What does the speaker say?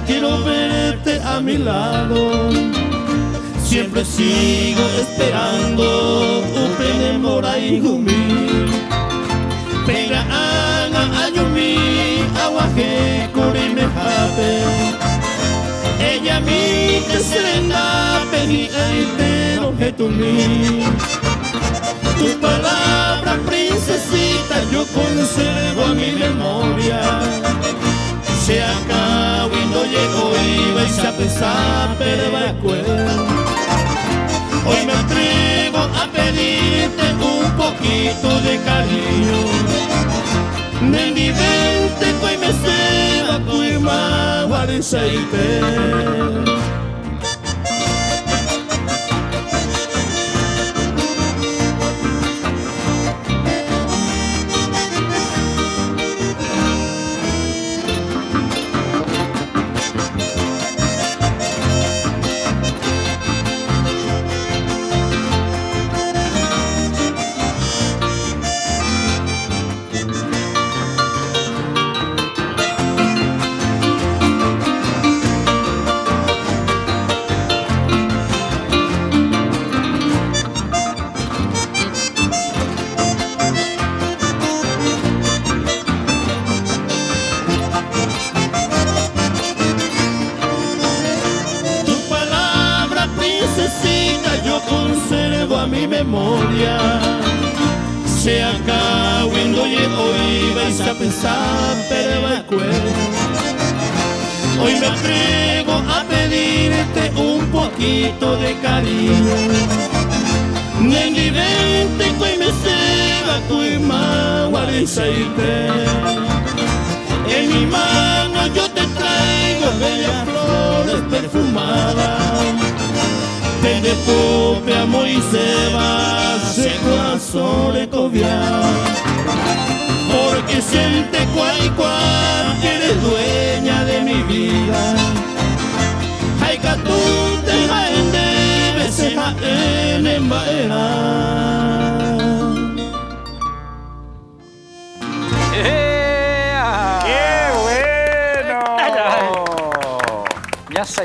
quiero verte a mi lado. Siempre sigo esperando upene morai humi. Pega anga ayumi awaje kuri me hape. Ella mi que serena peni aitero hetumi. Tus palabras princesita yo conservo a mi memoria. Se acabó y no llegó y vais a pensar pero me acuerdo. Hoy me atrevo a pedirte un poquito de cariño. Nendi vente que me seba tu irmã guarenseite. Conservo a mi memoria. Se acabó y no llegó y vais a pensar pero me acuerdo. Hoy me atrevo a pedirte un poquito de cariño. Nendi vente que me seba tu irmã guarenseite. En mi mano yo te traigo bellas flores perfumadas. Desde pope amo y se va, se corazón le cobiar. Porque siente cual que eres dueña de mi vida. Hay catunte, jaende, beseja en embaera. ¡Qué bueno! Ya se